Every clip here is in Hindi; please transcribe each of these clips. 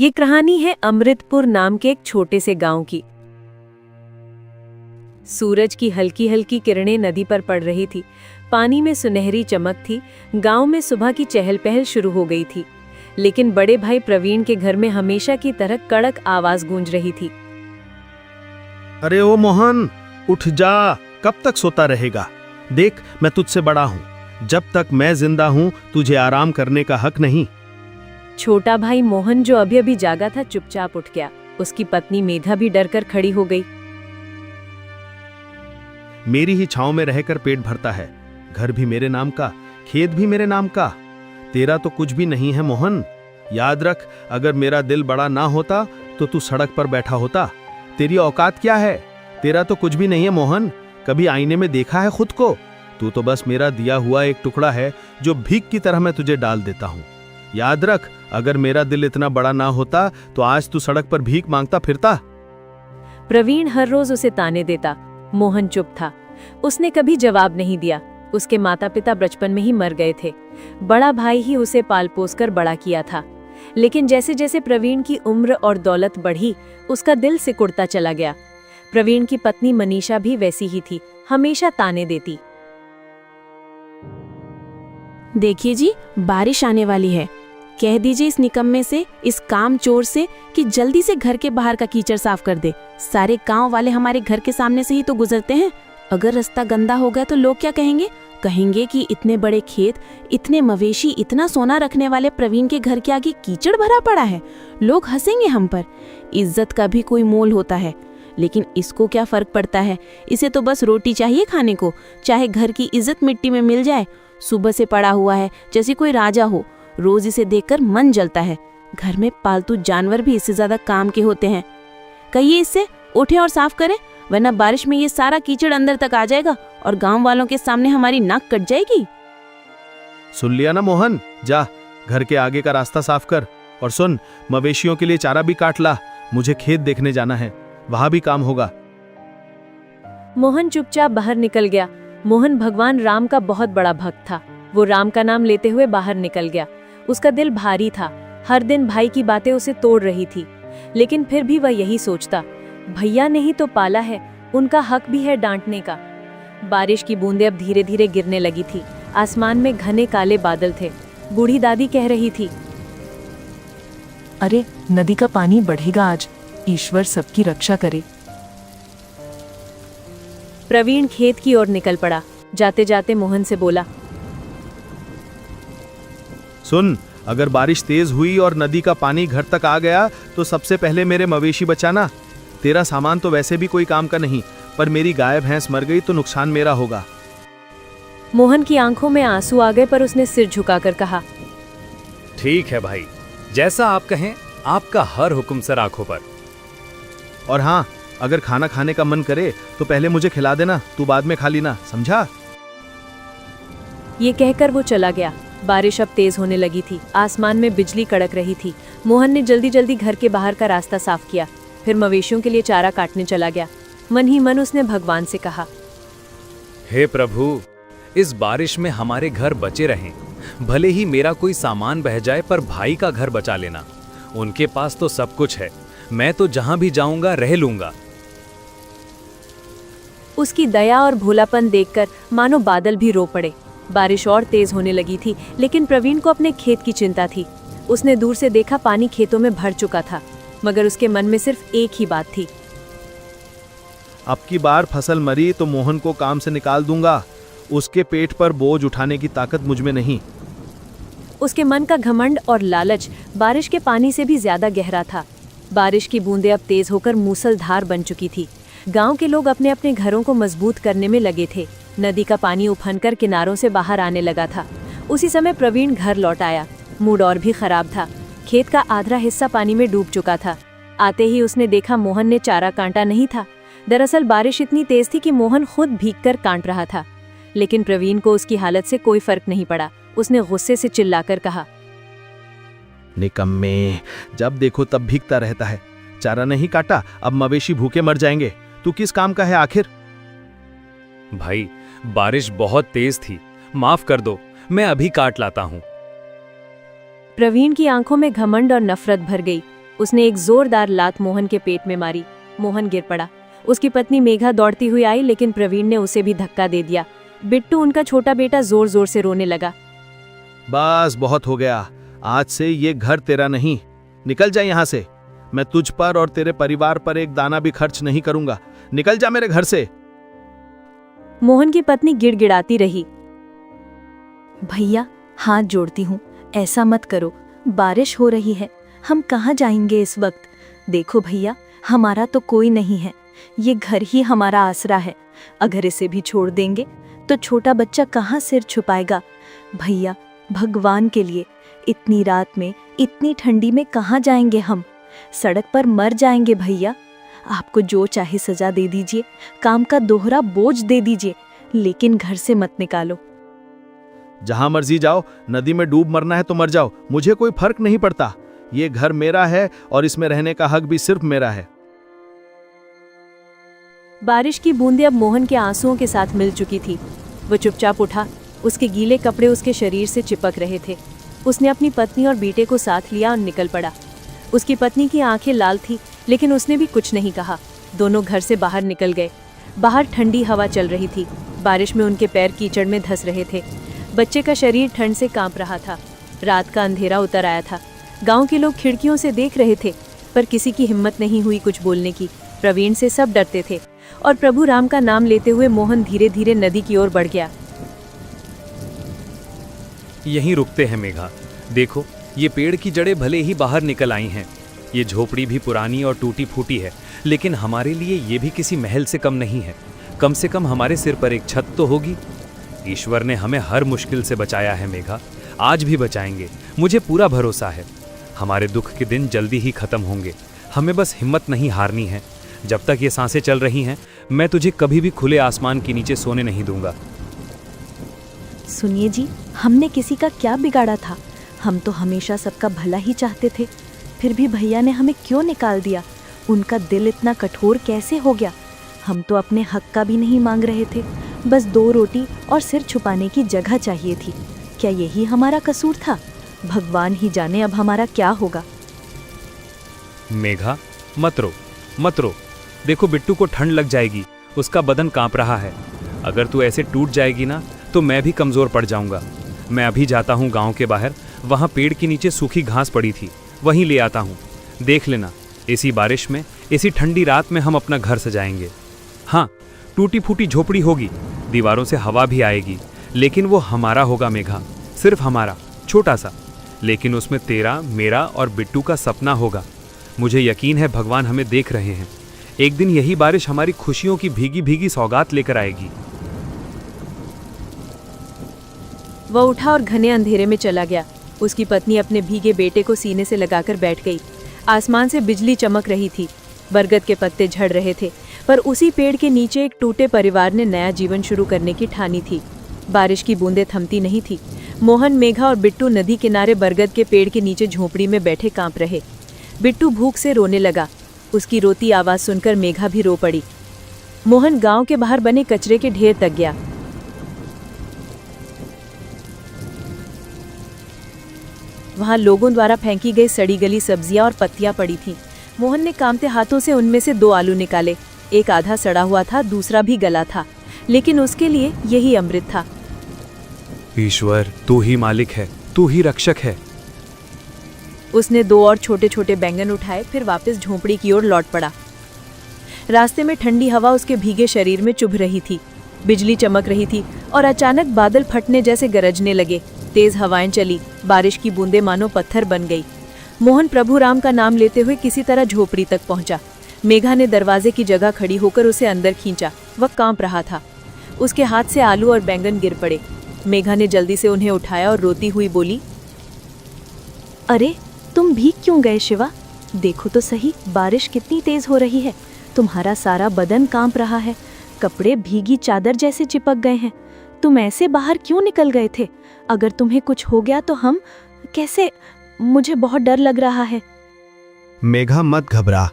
ये कहानी है अमृतपुर नाम के एक छोटे से गांव की। सूरज की हल्की हल्की किरणें नदी पर पड़ रही थी। पानी में सुनहरी चमक थी। गांव में सुबह की चहल पहल शुरू हो गई थी, लेकिन बड़े भाई प्रवीण के घर में हमेशा की तरह कड़क आवाज गूंज रही थी। अरे ओ मोहन, उठ जा, कब तक सोता रहेगा? देख, मैं तुझसे बड़ा हूं। जब तक मैं जिंदा हूं तुझे आराम करने का हक नहीं। छोटा भाई मोहन, जो अभी अभी जागा था, चुपचाप उठ गया। उसकी पत्नी मेधा भी डरकर खड़ी हो गई। मेरी ही छांव में रहकर पेट भरता है। घर भी मेरे नाम का, खेत भी मेरे नाम का। तेरा तो कुछ भी नहीं है मोहन। याद रख, अगर मेरा दिल बड़ा ना होता तो तू सड़क पर बैठा होता। तेरी औकात क्या है? तेरा तो कुछ भी नहीं है मोहन। कभी आईने में देखा है खुद को? तू तो बस मेरा दिया हुआ एक टुकड़ा है जो भीख की तरह मैं तुझे डाल देता हूं। याद रख, अगर मेरा दिल इतना बड़ा ना होता तो आज तू सड़क पर भीख मांगता फिरता। प्रवीण हर रोज उसे ताने देता। मोहन चुप था। उसने कभी जवाब नहीं दिया। उसके माता पिता बचपन में ही मर गए थे। बड़ा भाई ही उसे पाल पोस कर बड़ा किया था। लेकिन जैसे जैसे प्रवीण की उम्र और दौलत बढ़ी, उसका दिल सिकुड़ता चला गया। प्रवीण की पत्नी मनीषा भी वैसी ही थी, हमेशा ताने देती। देखिए जी, बारिश आने वाली है। कह दीजिए इस निकम्मे से, इस काम चोर से, कि जल्दी से घर के बाहर का कीचड़ साफ कर दे। सारे गांव वाले हमारे घर के सामने से ही तो गुजरते हैं। अगर रास्ता गंदा हो गया तो लोग क्या कहेंगे? कहेंगे कि इतने बड़े खेत, इतने मवेशी, इतना सोना रखने वाले प्रवीण के घर के आगे कीचड़ भरा पड़ा है। लोग हंसेंगे हम पर। इज्जत का भी कोई मोल होता है, लेकिन इसको क्या फर्क पड़ता है? इसे तो बस रोटी चाहिए खाने को, चाहे घर की इज्जत मिट्टी में मिल जाए। सुबह से पड़ा हुआ है जैसे कोई राजा हो। रोज इसे देखकर मन जलता है। घर में पालतू जानवर भी इससे ज्यादा काम के होते हैं। कहिए इससे उठे और साफ करे, वरना बारिश में ये सारा कीचड़ अंदर तक आ जाएगा और गांव वालों के सामने हमारी नाक कट जाएगी। सुन लिया ना मोहन? जा, घर के आगे का रास्ता साफ कर। और सुन, मवेशियों के लिए चारा भी काट ला। मुझे खेत देखने जाना है, वहां भी काम होगा। मोहन चुपचाप बाहर निकल गया। मोहन भगवान राम का बहुत बड़ा भक्त था। वो राम का नाम लेते हुए बाहर निकल गया। उसका दिल भारी था। हर दिन भाई की बातें उसे तोड़ रही थी, लेकिन फिर भी वह यही सोचता, भैया ने ही तो पाला है, उनका हक भी है डांटने का। बारिश की बूंदें अब धीरे धीरे गिरने लगी थी। आसमान में घने काले बादल थे। बूढ़ी दादी कह रही थी, अरे नदी का पानी बढ़ेगा आज, ईश्वर सबकी रक्षा करे। प्रवीण खेत की ओर निकल पड़ा। जाते जाते मोहन से बोला, सुन, अगर बारिश तेज हुई और नदी का पानी घर तक आ गया तो सबसे पहले मेरे मवेशी बचाना। तेरा सामान तो वैसे भी कोई काम का नहीं, पर मेरी गाय भैंस मर गई तो नुकसान मेरा होगा। मोहन की आंखों में आंसू आ गए, पर उसने सिर झुकाकर कहा, ठीक है भाई, जैसा आप कहें, आपका हर हुक्म सर आंखों पर। और हाँ, अगर खाना खाने का मन करे तो पहले मुझे खिला देना, तू बाद में खा लेना, समझा? ये कहकर वो चला गया। बारिश अब तेज होने लगी थी। आसमान में बिजली कड़क रही थी। मोहन ने जल्दी जल्दी घर के बाहर का रास्ता साफ किया, फिर मवेशियों के लिए चारा काटने चला गया। मन ही मन उसने भगवान से कहा, हे प्रभु, इस बारिश में हमारे घर बचे रहें। भले ही मेरा कोई सामान बह जाए, पर भाई का घर बचा लेना। उनके पास तो सब कुछ है, मैं तो जहां भी जाऊंगा रह लूंगा। उसकी दया और भोलापन देखकर मानो बादल भी रो पड़े। बारिश और तेज होने लगी थी, लेकिन प्रवीण को अपने खेत की चिंता थी। उसने दूर से देखा, पानी खेतों में भर चुका था, मगर उसके मन में सिर्फ एक ही बात थी, अब की बार फसल मरी तो मोहन को काम से निकाल दूंगा। उसके पेट पर बोझ उठाने की ताकत मुझ में नहीं। उसके मन का घमंड और लालच बारिश के पानी से भी ज्यादा गहरा था। बारिश की बूंदें अब तेज होकर मूसलधार बन चुकी थी। गांव के लोग अपने अपने घरों को मजबूत करने में लगे थे। नदी का पानी उफनकर किनारों से बाहर आने लगा था। उसी समय प्रवीण घर लौट आया। मूड और भी खराब था। खेत का आधा हिस्सा पानी में डूब चुका था। आते ही उसने देखा मोहन ने चारा काटा नहीं था। दरअसल बारिश इतनी तेज थी कि मोहन खुद भीगकर काट रहा था, लेकिन प्रवीण को उसकी हालत से कोई फर्क नहीं पड़ा। उसने गुस्से से चिल्लाकर कहा, निकम्मे, जब देखो तब भीगता रहता है। चारा नहीं काटा, अब मवेशी भूखे मर जाएंगे। तू किस काम का है आखिर? भाई, बारिश बहुत तेज थी, माफ कर दो, मैं अभी काट लाता हूं। प्रवीण की आंखों में घमंड और नफरत भर गई। उसने एक जोरदार लात मोहन के पेट में मारी। मोहन गिर पड़ा। उसकी पत्नी मेघा दौड़ती हुई आई, लेकिन प्रवीण ने उसे भी धक्का दे दिया। बिट्टू, उनका छोटा बेटा, जोर जोर से रोने लगा। बस बहुत हो गया, आज से ये घर तेरा नहीं, निकल जा यहाँ से। मैं तुझ पर और तेरे परिवार पर एक दाना भी खर्च नहीं करूंगा, निकल जा मेरे घर से। मोहन की पत्नी गिड़गिड़ाती रही। भैया, हाथ जोड़ती हूँ, ऐसा मत करो, बारिश हो रही है, हम कहाँ जाएंगे इस वक्त। देखो भैया, हमारा तो कोई नहीं है, ये घर ही हमारा आसरा है। अगर इसे भी छोड़ देंगे तो छोटा बच्चा कहाँ सिर छुपाएगा। भैया, भगवान के लिए, इतनी रात में, इतनी ठंडी में कहाँ जाएंगे हम? सड़क पर मर जाएंगे भैया। आपको जो चाहे सजा दे दीजिए, काम का दोहरा बोझ दे दीजिए, लेकिन घर से मत निकालो। जहां मर्जी जाओ, नदी में डूब मरना है तो मर जाओ, मुझे कोई फर्क नहीं पड़ता। ये घर मेरा है और इसमें रहने का हक भी सिर्फ मेरा है। बारिश की बूंदें अब मोहन के आंसुओं के साथ मिल चुकी थी। वो चुपचाप उठा। उसके गीले कपड़े उसके शरीर से चिपक रहे थे। उसने अपनी पत्नी और बेटे को साथ लिया और निकल पड़ा। उसकी पत्नी की आंखें लाल थी, लेकिन उसने भी कुछ नहीं कहा। दोनों घर से बाहर निकल गए। बाहर ठंडी हवा चल रही थी। बारिश में उनके पैर कीचड़ में धंस रहे थे। बच्चे का शरीर ठंड से कांप रहा था। रात का अंधेरा उतर आया था। गांव के लोग खिड़कियों से देख रहे थे, पर किसी की हिम्मत नहीं हुई कुछ बोलने की। प्रवीण से सब डरते थे और प्रभु राम का नाम लेते हुए मोहन धीरे धीरे नदी की ओर बढ़ गया। यहीं रुकते हैं मेघा। देखो, ये पेड़ की जड़ें भले ही बाहर निकल आई हैं, ये झोपड़ी भी पुरानी और टूटी फूटी है, लेकिन हमारे लिए ये भी किसी महल से कम नहीं है। कम से कम हमारे सिर पर एक छत तो होगी। ईश्वर ने हमें हर मुश्किल से बचाया है मेघा, आज भी बचाएंगे, मुझे पूरा भरोसा है। हमारे दुख के दिन जल्दी ही खत्म होंगे, हमें बस हिम्मत नहीं हारनी है। जब तक ये सांसें चल रही हैं, मैं तुझे कभी भी खुले आसमान के नीचे सोने नहीं दूंगा। सुनिए जी, हमने किसी का क्या बिगाड़ा था? हम तो हमेशा सबका भला ही चाहते थे, फिर भी भैया ने हमें क्यों निकाल दिया? उनका दिल इतना कठोर कैसे हो गया? हम तो अपने हक का भी नहीं मांग रहे थे, बस 2 रोटी और सिर छुपाने की जगह चाहिए थी। क्या यही हमारा कसूर था? भगवान ही जाने अब हमारा क्या होगा। मेघा, मत रो। देखो, बिट्टू को ठंड लग जाएगी, उसका बदन कांप रहा है। अगर तू ऐसे टूट जाएगी ना, तो मैं भी कमज़ोर पड़ जाऊंगा। मैं अभी जाता हूँ गांव के बाहर, वहाँ पेड़ के नीचे सूखी घास पड़ी थी, वहीं ले आता हूँ। देख लेना, इसी बारिश में, इसी ठंडी रात में हम अपना घर सजाएंगे। हाँ, टूटी फूटी झोपड़ी होगी, दीवारों से हवा भी आएगी, लेकिन वो हमारा होगा मेघा, सिर्फ हमारा, छोटा सा। लेकिन उसमें तेरा, मेरा और बिट्टू का सपना होगा। मुझे यकीन है भगवान हमें देख रहे हैं। एक दिन यही बारिश हमारी खुशियों की भीगी भीगी सौगात लेकर आएगी। वह उठा और घने अंधेरे में चला गया। उसकी पत्नी अपने भीगे बेटे को सीने से लगाकर बैठ गई। आसमान से बिजली चमक रही थी। बरगद के पत्ते झड़ रहे थे, पर उसी पेड़ के नीचे एक टूटे परिवार ने नया जीवन शुरू करने की ठानी थी। बारिश की बूंदें थमती नहीं थी। मोहन, मेघा और बिट्टू नदी किनारे बरगद के पेड़ के नीचे झोपड़ी में बैठे कांप रहे। बिट्टू भूख से रोने लगा। उसकी रोती आवाज सुनकर मेघा भी रो पड़ी। मोहन गांव के बाहर बने कचरे के ढेर तक गया। वहां लोगों द्वारा फेंकी गई सड़ी गली सब्जियां और पत्तियां पड़ी थीं। मोहन ने कांपते हाथों से उनमें से 2 आलू निकाले। एक आधा सड़ा हुआ था, दूसरा भी गला था, लेकिन उसके लिए यही अमृत था। ईश्वर, तू ही मालिक है, तू ही रक्षक है। उसने 2 और छोटे छोटे बैंगन उठाए, फिर वापस झोंपड़ी की ओर लौट पड़ा। रास्ते में ठंडी हवा उसके भीगे शरीर में चुभ रही थी। बिजली चमक रही थी और अचानक बादल फटने जैसे गरजने लगे। तेज हवाएं चली, बारिश की बूंदें मानो पत्थर बन गई। मोहन प्रभु राम का नाम लेते हुए किसी तरह झोपड़ी तक पहुंचा। मेघा ने दरवाजे की जगह खड़ी होकर उसे अंदर खींचा। वह कांप रहा था। उसके हाथ से आलू और बैंगन गिर पड़े। मेघा ने जल्दी से उन्हें उठाया और रोती हुई बोली, अरे तुम भीग क्यों गए शिवा? देखो तो सही, बारिश कितनी तेज हो रही है। तुम्हारा सारा बदन कांप रहा है, कपड़े भीगी चादर जैसे चिपक गए हैं। तुम ऐसे बाहर क्यों निकल गए थे? अगर तुम्हें कुछ हो गया तो हम कैसे? मुझे बहुत डर लग रहा है। मेघा, मत घबरा,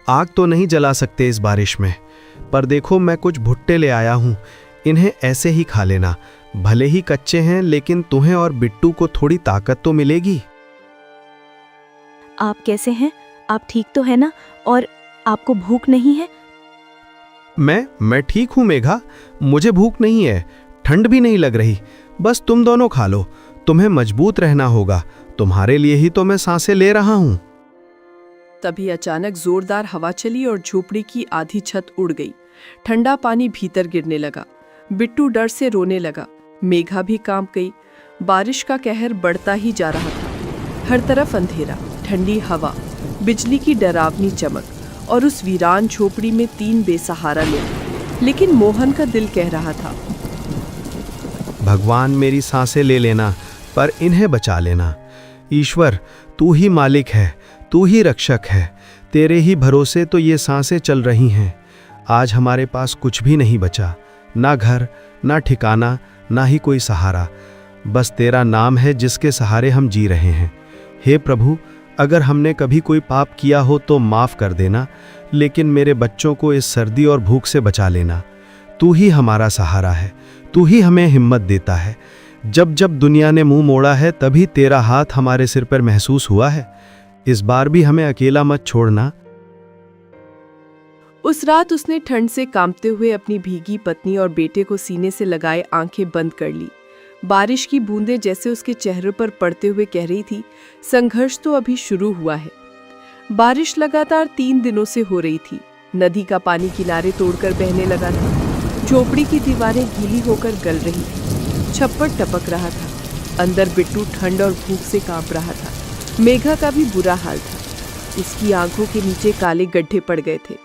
आग तो नहीं जला सकते इस बारिश में, पर देखो मैं कुछ भुट्टे ले आया हूँ, इन्हें ऐसे ही खा लेना। भले ही कच्चे हैं, लेकिन तुम्हें और बिट्टू को थोड़ी ताकत तो मिलेगी। आप कैसे हैं? आप ठीक तो है ना? और आपको भूख नहीं है? मैं ठीक हूं मेघा, मुझे भूख नहीं है, ठंड भी नहीं लग रही। बस तुम दोनों खा लो, तुम्हें मजबूत रहना होगा, तुम्हारे लिए ही तो मैं सांसें ले रहा हूं। तभी अचानक जोरदार हवा चली और झोपड़ी की आधी छत उड़ गई। ठंडा पानी भीतर गिरने लगा। बिट्टू डर से रोने लगा। मेघा भी कांप गई। बारिश का कहर बढ़ता ही जा रहा था। हर तरफ अंधेरा, ठंडी हवा, बिजली की डरावनी चमक और उस वीरान झोपड़ी में 3 बेसहारा लोग। लेकिन मोहन का दिल कह रहा था, भगवान मेरी सांसें ले लेना, पर इन्हें बचा लेना। ईश्वर, तू ही मालिक है, तू ही रक्षक है, तेरे ही भरोसे तो ये सांसें चल रही हैं। आज हमारे पास कुछ भी नहीं बचा, ना घर, ना ठिकाना, ना ही कोई सहारा। बस तेरा नाम है जिसके सहारे हम जी रहे हैं। हे प्रभु, अगर हमने कभी कोई पाप किया हो तो माफ़ कर देना, लेकिन मेरे बच्चों को इस सर्दी और भूख से बचा लेना। तू ही हमारा सहारा है, तू ही हमें हिम्मत देता है। जब जब दुनिया ने मुंह मोड़ा है तभी तेरा हाथ हमारे सिर पर महसूस हुआ है। इस बार भी हमें अकेला मत छोड़ना। उस रात उसने ठंड से कांपते हुए अपनी भीगी पत्नी और बेटे को सीने से लगाए आंखें बंद कर ली। बारिश की बूंदें जैसे उसके चेहरे पर पड़ते हुए कह रही थी, संघर्ष तो अभी शुरू हुआ है। बारिश लगातार 3 दिनों से हो रही थी। नदी का पानी किनारे तोड़कर बहने लगा था। झोपड़ी की दीवारें गीली होकर गल रही थी। छप्पर टपक रहा था। अंदर बिट्टू ठंड और भूख से कांप रहा था। मेघा का भी बुरा हाल था। उसकी आंखों के नीचे काले गड्ढे पड़ गए थे।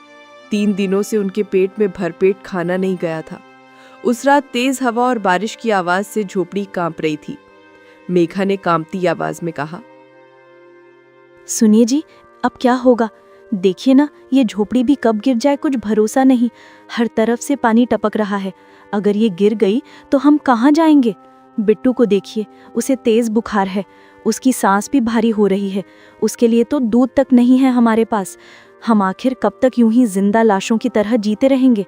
3 दिनों से उनके पेट में भरपेट खाना नहीं गया था। उस रात तेज हवा और बारिश की आवाज से झोपड़ी कांप रही थी। मेघा ने कांपती आवाज में कहा, सुनिए जी, अब क्या होगा? देखिए ना, ये झोपड़ी भी कब गिर जाए कुछ भरोसा नहीं। हर तरफ से पानी टपक रहा है। अगर ये गिर गई तो हम कहाँ जाएंगे? बिट्टू को देखिए, उसे तेज बुखार है, उसकी सांस भी भारी हो रही है। उसके लिए तो दूध तक नहीं है हमारे पास। हम आखिर कब तक यूं ही जिंदा लाशों की तरह जीते रहेंगे?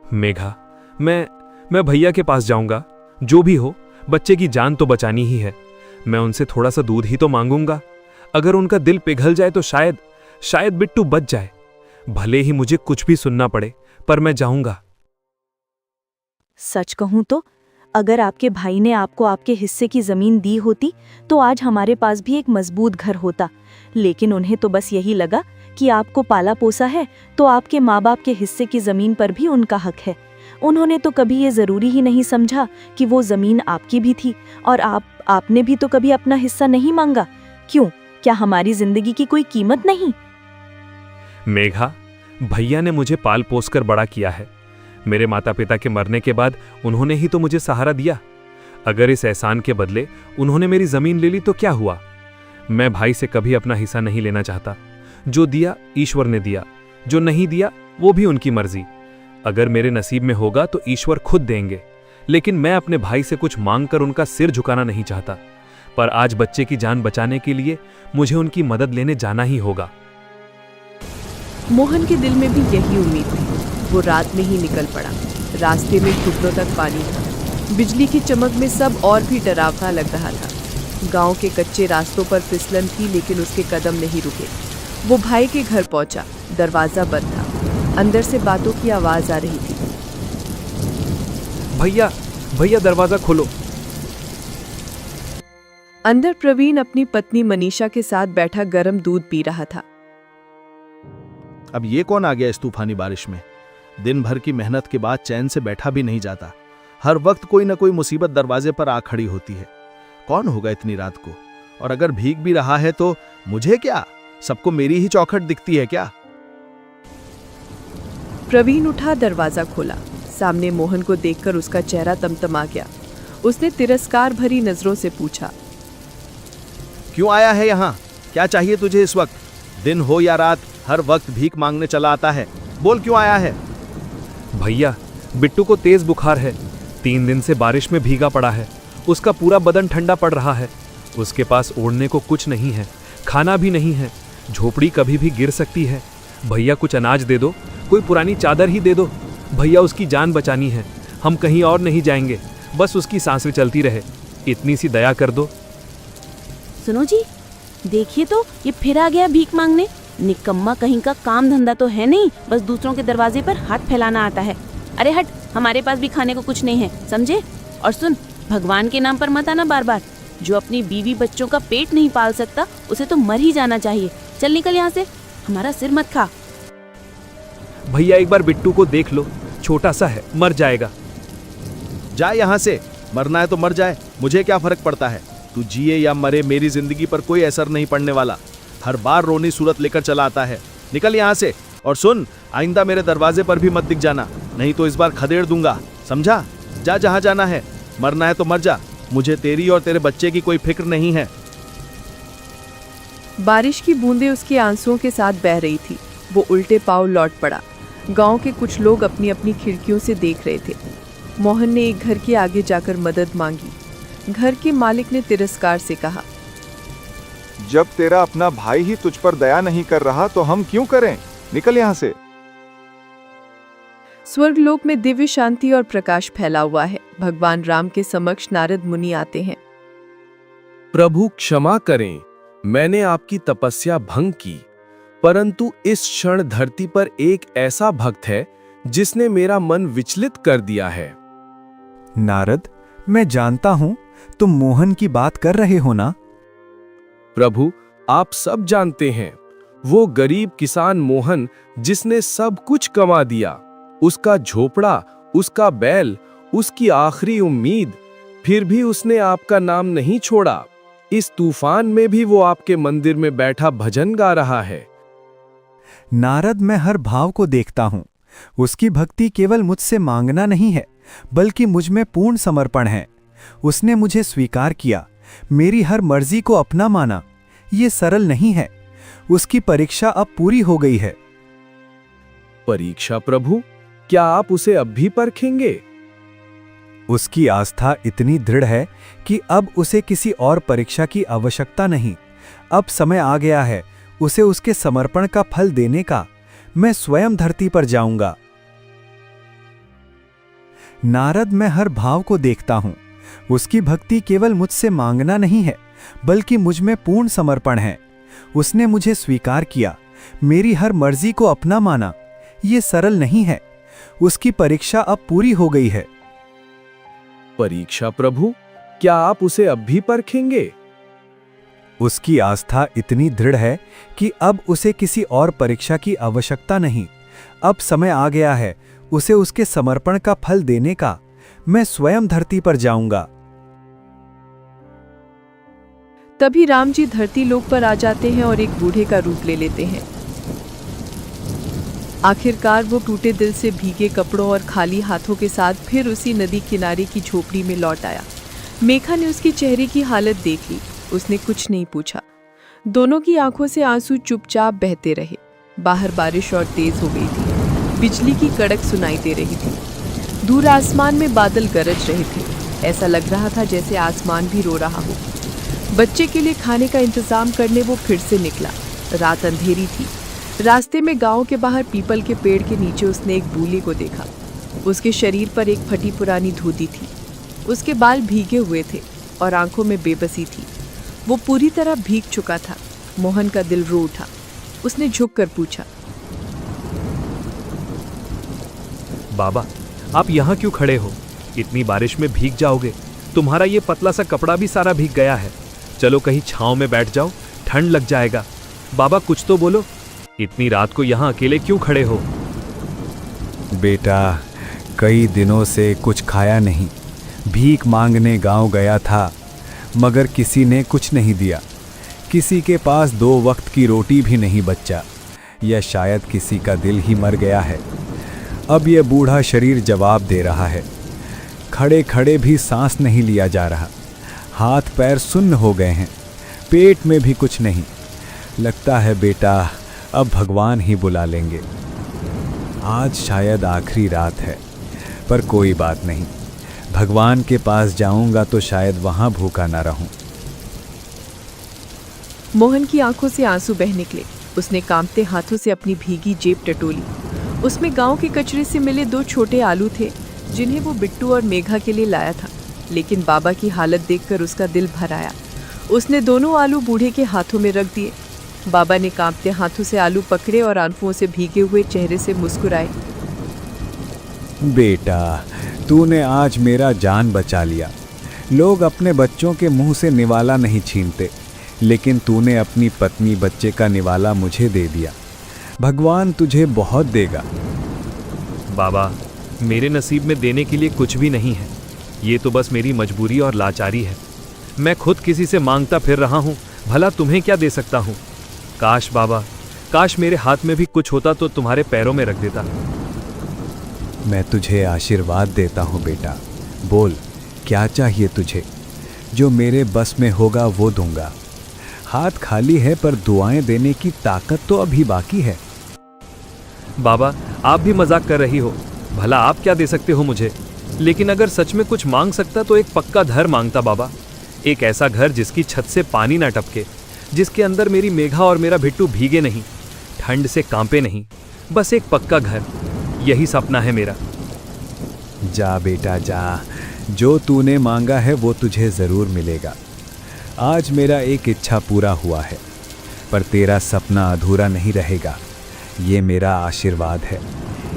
मेघा, मैं भैया के पास जाऊंगा। जो भी हो, बच्चे की जान तो बचानी ही है। मैं उनसे थोड़ा सा दूध ही तो मांगूंगा। अगर उनका दिल पिघल जाए तो शायद बिट्टू बच जाए। भले ही मुझे कुछ भी सुनना पड़े, पर मैं जाऊंगा। सच कहूं तो अगर आपके भाई ने आपको आपके हिस्से की जमीन दी होती तो आज हमारे पास भी एक मजबूत घर होता। लेकिन उन्हें तो बस यही लगा कि आपको पाला पोसा है तो आपके माँ बाप के हिस्से की जमीन पर भी उनका हक है। उन्होंने तो कभी ये जरूरी ही नहीं समझा कि वो जमीन आपकी भी थी और आपने भी तो कभी अपना हिस्सा नहीं मांगा। क्यों? क्या हमारी जिंदगी की कोई कीमत नहीं? मेघा, भैया ने मुझे पाल पोस कर बड़ा किया है। मेरे माता पिता के मरने के बाद उन्होंने ही तो मुझे सहारा दिया। अगर इस एहसान के बदले उन्होंने मेरी जमीन ले ली तो क्या हुआ? मैं भाई से कभी अपना हिस्सा नहीं लेना चाहता। जो दिया ईश्वर ने दिया, जो नहीं दिया वो भी उनकी मर्जी। अगर मेरे नसीब में होगा तो ईश्वर खुद देंगे, लेकिन मैं अपने भाई से कुछ मांगकर उनका सिर झुकाना नहीं चाहता। पर आज बच्चे की जान बचाने के लिए मुझे उनकी मदद लेने जाना ही होगा। मोहन के दिल में भी यही उम्मीद थी। वो रात में ही निकल पड़ा। रास्ते में घुटनों तक पानी था। बिजली की चमक में सब और भी डरावना लग रहा था। गांव के कच्चे रास्तों पर फिसलन थी, लेकिन उसके कदम नहीं रुके। वो भाई के घर पहुंचा। दरवाजा बंद था। अंदर से बातों की आवाज आ रही थी। भैया दरवाजा खोलो। अंदर प्रवीण अपनी पत्नी मनीषा के साथ बैठा गर्म दूध पी रहा था। अब ये कौन आ गया इस तूफानी बारिश में? दिन भर की मेहनत के बाद चैन से बैठा भी नहीं जाता। हर वक्त कोई ना कोई मुसीबत दरवाजे पर आ खड़ी होती है। कौन होगा इतनी रात को? और अगर भीग भी रहा है तो मुझे क्या? सबको मेरी ही चौखट दिखती है क्या? प्रवीण उठा, दरवाजा खोला। सामने मोहन को देखकर उसका चेहरा तमतमा गया। उसने तिरस्कार भरी नजरों से पूछा, क्यों आया है यहाँ? क्या चाहिए तुझे इस वक्त? दिन हो या रात, हर वक्त भीख मांगने चला आता है। बोल, क्यों आया है? भैया, बिट्टू को तेज बुखार है। 3 दिन से बारिश में भीगा पड़ा है। उसका पूरा बदन ठंडा पड़ रहा है। उसके पास ओढ़ने को कुछ नहीं है, खाना भी नहीं है। झोपड़ी कभी भी गिर सकती है। भैया कुछ अनाज दे दो, कोई पुरानी चादर ही दे दो। भैया उसकी जान बचानी है। हम कहीं और नहीं जाएंगे, बस उसकी सांसें चलती रहे। इतनी सी दया कर दो। सुनो जी, देखिए तो ये फिर आ गया भीख मांगने। निकम्मा कहीं का, काम धंधा तो है नहीं, बस दूसरों के दरवाजे पर हाथ फैलाना आता है। अरे हट, हमारे पास भी खाने को कुछ नहीं है, समझे? और सुन, भगवान के नाम पर मत आना बार बार। जो अपनी बीवी बच्चों का पेट नहीं पाल सकता उसे तो मर ही जाना चाहिए। चल निकल यहाँ से, हमारा सिर मत खा। भैया एक बार बिट्टू को देख लो, छोटा सा है, मर जाएगा। जा यहाँ से, मरना है तो मर जाए, मुझे क्या फर्क पड़ता है। तू जिए या मरे, मेरी जिंदगी पर कोई असर नहीं पड़ने वाला। हर बार रोनी सूरत लेकर चला आता है। निकल यहाँ से। और सुन, आइंदा मेरे दरवाजे पर भी मत दिख जाना, नहीं तो इस बार खदेड़ दूंगा, समझा? जा जहाँ जाना है, मरना है तो मर जा, मुझे तेरी और तेरे बच्चे की कोई फिक्र नहीं है। बारिश की बूंदें उसके आंसुओं के साथ बह रही थी। वो उल्टे पांव लौट पड़ा। गांव के कुछ लोग अपनी अपनी खिड़कियों से देख रहे थे। मोहन ने एक घर के आगे जाकर मदद मांगी। घर के मालिक ने तिरस्कार से कहा, जब तेरा अपना भाई ही तुझ पर दया नहीं कर रहा तो हम क्यों करें? निकल यहाँ से। स्वर्गलोक में दिव्य शांति और प्रकाश फैला हुआ है। भगवान राम के समक्ष नारद मुनि आते हैं। प्रभु क्षमा करें, मैंने आपकी तपस्या भंग की, परंतु इस क्षण धरती पर एक ऐसा भक्त है जिसने मेरा मन विचलित कर दिया है। नारद, मैं जानता हूं तुम मोहन की बात कर रहे हो ना? प्रभु, आप सब जानते हैं, वो गरीब किसान मोहन जिसने सब कुछ कमा दिया, उसका झोपड़ा, उसका बैल, उसकी आखिरी उम्मीद, फिर भी उसने आपका नाम नहीं छोड़ा। इस तूफान में भी वो आपके मंदिर में बैठा भजन गा रहा है। नारद, मैं हर भाव को देखता हूं। उसकी भक्ति केवल मुझसे मांगना नहीं है, बल्कि मुझ में पूर्ण समर्पण है। उसने मुझे स्वीकार किया, मेरी हर मर्जी को अपना माना। ये सरल नहीं है। उसकी परीक्षा अब पूरी हो गई है। परीक्षा प्रभु, क्या आप उसे अब भी परखेंगे? उसकी आस्था इतनी दृढ़ है कि अब उसे किसी और परीक्षा की आवश्यकता नहीं। अब समय आ गया है उसे उसके समर्पण का फल देने का। मैं स्वयं धरती पर जाऊंगा। नारद, मैं हर भाव को देखता हूं। उसकी भक्ति केवल मुझसे मांगना नहीं है, बल्कि मुझ में पूर्ण समर्पण है। उसने मुझे स्वीकार किया, मेरी हर मर्जी को अपना माना। ये सरल नहीं है। उसकी परीक्षा अब पूरी हो गई है। परीक्षा प्रभु, क्या आप उसे अब भी परखेंगे? उसकी आस्था इतनी दृढ़ है कि अब उसे किसी और परीक्षा की आवश्यकता नहीं। अब समय आ गया है उसे उसके समर्पण का फल देने का। मैं स्वयं धरती पर जाऊंगा। तभी राम जी धरती लोक पर आ जाते हैं और एक बूढ़े का रूप ले लेते हैं। आखिरकार वो टूटे दिल से भीगे कपड़ों और खाली हाथों के साथ फिर उसी नदी किनारे की झोपड़ी में लौट आया। मेघा ने उसकी चेहरे की हालत देख ली। उसने कुछ नहीं पूछा। दोनों की आंखों से आंसू चुपचाप बहते रहे। बाहर बारिश और तेज हो गई थी। बिजली की कड़क सुनाई दे रही थी। दूर आसमान में बादल गरज रहे थे। ऐसा लग रहा था जैसे आसमान भी रो रहा हो। बच्चे के लिए खाने का इंतजाम करने वो फिर से निकला। रात अंधेरी थी। रास्ते में गांव के बाहर पीपल के पेड़ के नीचे उसने एक बूले को देखा। उसके शरीर पर एक फटी पुरानी धोती थी। उसके बाल भीगे हुए थे और आंखों में बेबसी थी। वो पूरी तरह भीग चुका था। मोहन का दिल रो उठा। उसने झुककर पूछा, बाबा, आप यहाँ क्यों खड़े हो? इतनी बारिश में भीग जाओगे। तुम्हारा ये पतला सा कपड़ा भी सारा भीग गया है। चलो कहीं छांव में बैठ जाओ, ठंड लग जाएगा। बाबा कुछ तो बोलो, इतनी रात को यहाँ अकेले क्यों खड़े हो? बेटा, कई दिनों से कुछ खाया नहीं। भीख मांगने गांव गया था, मगर किसी ने कुछ नहीं दिया। किसी के पास 2 वक्त की रोटी भी नहीं बचा, या शायद किसी का दिल ही मर गया है। अब यह बूढ़ा शरीर जवाब दे रहा है। खड़े खड़े भी सांस नहीं लिया जा रहा। हाथ पैर सुन्न हो गए हैं। पेट में भी कुछ नहीं। लगता है बेटा, अब भगवान ही बुला लेंगे। आज शायद आखिरी रात है, पर कोई बात नहीं। भगवान के पास जाऊंगा तो शायद वहां भूखा ना रहूं। मोहन की आंखों से आंसू बह निकले। उसने कांपते हाथों से अपनी भीगी जेब टटोली। उसमें गांव के कचरे से मिले 2 छोटे आलू थे, जिन्हें वो बिट्टू और मेघा के लिए लाया था। लेकिन बाबा की हालत देखकर उसका दिल भर आया। उसने दोनों आलू बूढ़े के हाथों में रख दिए। बाबा ने कांपते हाथों से आलू पकड़े और आंसुओं से भीगे हुए चेहरे से मुस्कुराए। बेटा, तूने आज मेरा जान बचा लिया। लोग अपने बच्चों के मुंह से निवाला नहीं छीनते, लेकिन तूने अपनी पत्नी बच्चे का निवाला मुझे दे दिया। भगवान तुझे बहुत देगा। बाबा, मेरे नसीब में देने के लिए कुछ भी नहीं है। ये तो बस मेरी मजबूरी और लाचारी है। मैं खुद किसी से मांगता फिर रहा हूँ, भला तुम्हें क्या दे सकता हूँ। काश बाबा, काश मेरे हाथ में भी कुछ होता तो तुम्हारे पैरों में रख देता। मैं तुझे आशीर्वाद देता हूँ बेटा। बोल, क्या चाहिए तुझे? जो मेरे बस में होगा वो दूंगा। हाथ खाली है पर दुआएं देने की ताकत तो अभी बाकी है। बाबा, आप भी मजाक कर रही हो। भला आप क्या दे सकते हो मुझे? लेकिन अगर सच में कुछ मांग सकता तो एक पक्का घर मांगता बाबा। एक ऐसा घर जिसकी छत से पानी ना टपके, जिसके अंदर मेरी मेघा और मेरा भिट्टू भीगे नहीं, ठंड से कांपे नहीं। बस एक पक्का घर, यही सपना है मेरा। जा बेटा जा, जो तूने मांगा है वो तुझे ज़रूर मिलेगा। आज मेरा एक इच्छा पूरा हुआ है, पर तेरा सपना अधूरा नहीं रहेगा। ये मेरा आशीर्वाद है।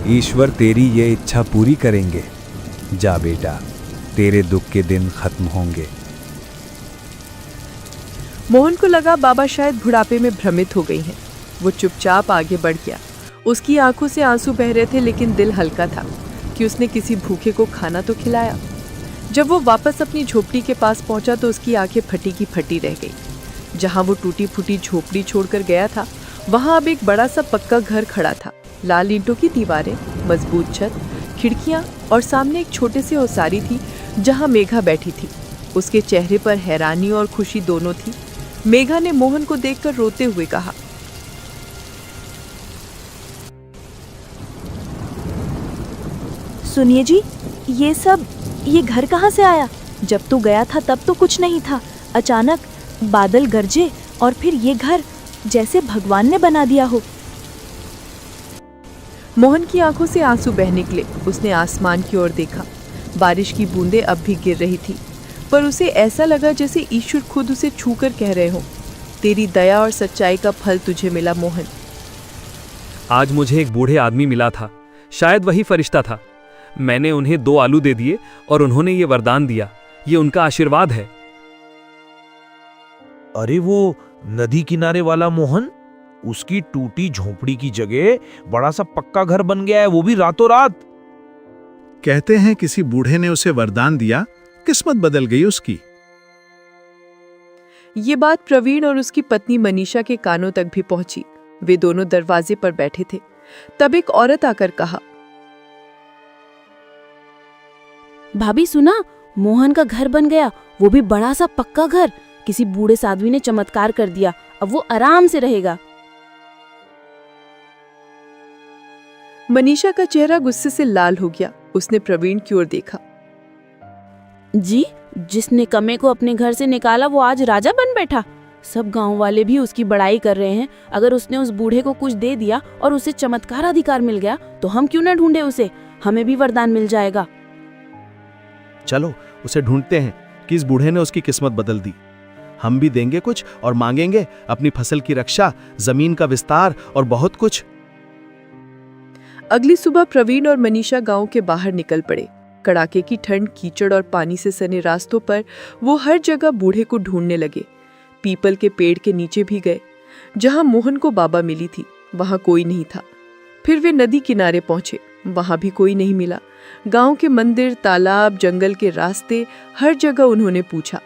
ईश्वर तेरी ये इच्छा पूरी करेंगे। जा बेटा, तेरे दुख के दिन खत्म होंगे। मोहन को लगा बाबा शायद बुढ़ापे में भ्रमित हो गई हैं। वो चुपचाप आगे बढ़ गया। उसकी आंखों से आंसू बह रहे थे, लेकिन दिल हल्का था कि उसने किसी भूखे को खाना तो खिलाया। जब वो वापस अपनी झोपड़ी के पास पहुंचा तो उसकी आंखें फटी की फटी रह गई। जहां वो टूटी फूटी झोपड़ी छोड़कर गया था, वहां अब एक बड़ा सा पक्का घर खड़ा था। लाल ईंटों की दीवारें, मजबूत छत, खिड़कियां और सामने एक छोटे से ओसारी थी जहां मेघा बैठी थी। उसके चेहरे पर हैरानी और खुशी दोनों थी। मेघा ने मोहन को देखकर रोते हुए कहा, सुनिए जी, ये घर कहाँ से आया? जब तू गया था तब तो कुछ नहीं था। अचानक बादल गरजे और फिर ये घर जैसे भगवान ने बना दिया हो। मोहन की आंखों से आंसू बह निकले। उसने आसमान की ओर देखा। बारिश की बूंदें अब भी गिर रही थी, पर उसे ऐसा लगा जैसे ईश्वर खुद उसे छूकर कह रहे हो, तेरी दया और सच्चाई का फल तुझे मिला मोहन। आज मुझे एक बूढ़े आदमी मिला था, शायद वही फरिश्ता था। मैंने उन्हें 2 आलू दे दिए और उन्होंने ये वरदान दिया। ये उनका आशीर्वाद है। अरे वो नदी किनारे वाला मोहन, उसकी टूटी झोपड़ी की जगह बड़ा सा पक्का घर बन गया है, वो भी रातों रात। कहते हैं किसी बूढ़े ने उसे वरदान दिया, किस्मत बदल गई उसकी। ये बात प्रवीण और उसकी पत्नी मनीषा के कानों तक भी पहुंची। वे दोनों दरवाजे पर बैठे थे। तब एक औरत आकर कहा, भाभी सुना, मोहन का घर बन गया, वो भी बड़ा सा पक्का घर। किसी बूढ़े साध्वी ने चमत्कार कर दिया, अब वो आराम से रहेगा। मनीषा का चेहरा गुस्से से लाल हो गया। उसने प्रवीण की ओर देखा। जी, जिसने कमे को अपने घर से निकाला वो आज राजा बन बैठा। सब गांव वाले भी उसकी बड़ाई कर रहे हैं। अगर उसने उस बूढ़े को कुछ दे दिया और उसे चमत्कार अधिकार मिल गया तो हम क्यों न ढूंढे उसे, हमें भी वरदान मिल जाएगा। चलो उसे ढूंढते हैं कि इस बूढ़े ने उसकी किस्मत बदल दी। हम भी देंगे कुछ और मांगेंगे अपनी फसल की रक्षा, जमीन का विस्तार और बहुत कुछ। अगली सुबह प्रवीण और मनीषा गांव के बाहर निकल पड़े। कड़ाके की ठंड, कीचड़ और पानी से सने रास्तों पर वो हर जगह बूढ़े को ढूंढने लगे। पीपल के पेड़ के नीचे भी गए। जहां मोहन को बाबा मिली थी वहां कोई नहीं था। फिर वे नदी किनारे पहुंचे, वहां भी कोई नहीं मिला। गांव के मंदिर, तालाब, जंगल के रास्ते, हर जगह उन्होंने पूछा,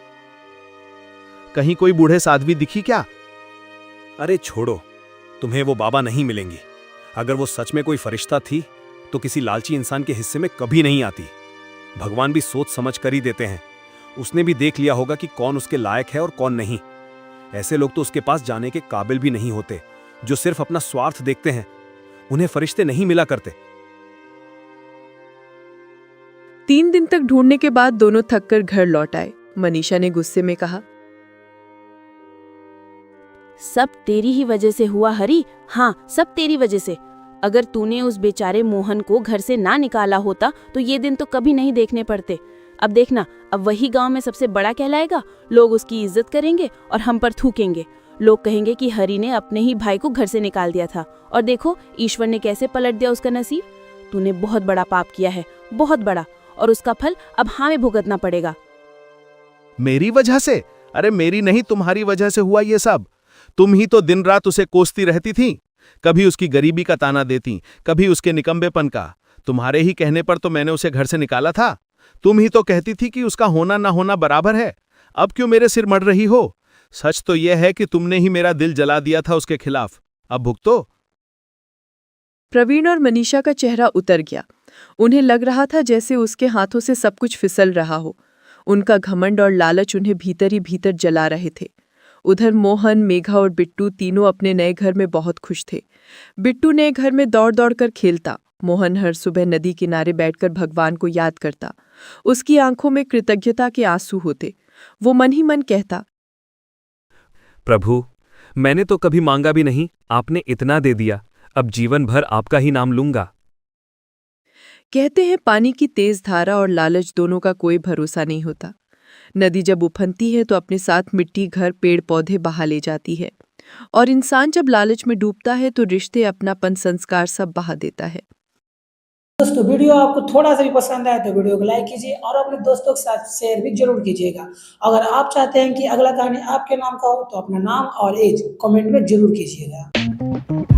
कहीं कोई बूढ़े साध्वी दिखी क्या? अरे छोड़ो, तुम्हें वो बाबा नहीं मिलेंगी। अगर वो सच में कोई फरिश्ता थी तो किसी लालची इंसान के हिस्से में कभी नहीं आती। भगवान भी सोच समझ कर ही देते हैं। उसने भी देख लिया होगा कि कौन उसके लायक है और कौन नहीं। ऐसे लोग तो उसके पास जाने के काबिल भी नहीं होते, जो सिर्फ अपना स्वार्थ देखते हैं। उन्हें फरिश्ते नहीं मिला करते। 3 दिन तक ढूंढने के बाद दोनों थककर घर लौट आए। मनीषा ने गुस्से में कहा, सब तेरी ही वजह से हुआ हरी। हाँ, सब तेरी वजह से। अगर तूने उस बेचारे मोहन को घर से ना निकाला होता तो ये दिन तो कभी नहीं देखने पड़ते। अब देखना, अब वही गांव में सबसे बड़ा कहलाएगा, लोग उसकी इज्जत करेंगे और हम पर थूकेंगे। लोग कहेंगे कि हरि ने अपने ही भाई को घर से निकाल दिया था, और देखो ईश्वर ने कैसे पलट दिया उसका नसीब। तूने बहुत बड़ा पाप किया है, बहुत बड़ा, और उसका फल अब हमें भुगतना पड़ेगा। मेरी वजह से? अरे मेरी नहीं, तुम्हारी वजह से हुआ ये सब। तुम ही तो दिन रात उसे कोसती रहती थी, कभी उसकी गरीबी का ताना देती, कभी उसके निकम्बेपन का। तुम्हारे ही कहने पर तो मैंने उसे घर से निकाला था। तुम ही तो कहती थी कि उसका होना ना होना बराबर है। अब क्यों मेरे सिर मढ़ रही हो? सच तो यह है कि तुमने ही मेरा दिल जला दिया था उसके खिलाफ। अब भुगतो। प्रवीण और मनीषा का चेहरा उतर गया। उन्हें लग रहा था जैसे उसके हाथों से सब कुछ फिसल रहा हो। उनका घमंड और लालच उन्हें भीतर ही भीतर जला रहे थे। उधर मोहन, मेघा और बिट्टू तीनों अपने नए घर में बहुत खुश थे। बिट्टू नए घर में दौड़ दौड़ कर खेलता। मोहन हर सुबह नदी किनारे बैठकर भगवान को याद करता। उसकी आंखों में कृतज्ञता के आंसू होते। वो मन ही मन कहता, प्रभु, मैंने तो कभी मांगा भी नहीं, आपने इतना दे दिया, अब जीवन भर आपका ही नाम लूंगा। कहते हैं पानी की तेज धारा और लालच दोनों का कोई भरोसा नहीं होता। नदी जब उफनती है तो अपने साथ मिट्टी, घर, पेड़ पौधे बहा ले जाती है, और इंसान जब लालच में डूबता है तो रिश्ते, अपनापन, संस्कार सब बहा देता है। दोस्तों, वीडियो आपको थोड़ा सा भी पसंद आए तो वीडियो को लाइक कीजिए और अपने दोस्तों के साथ शेयर भी जरूर कीजिएगा। अगर आप चाहते हैं कि अगला कहानी आपके नाम का हो तो अपना नाम और एज कमेंट में जरूर कीजिएगा।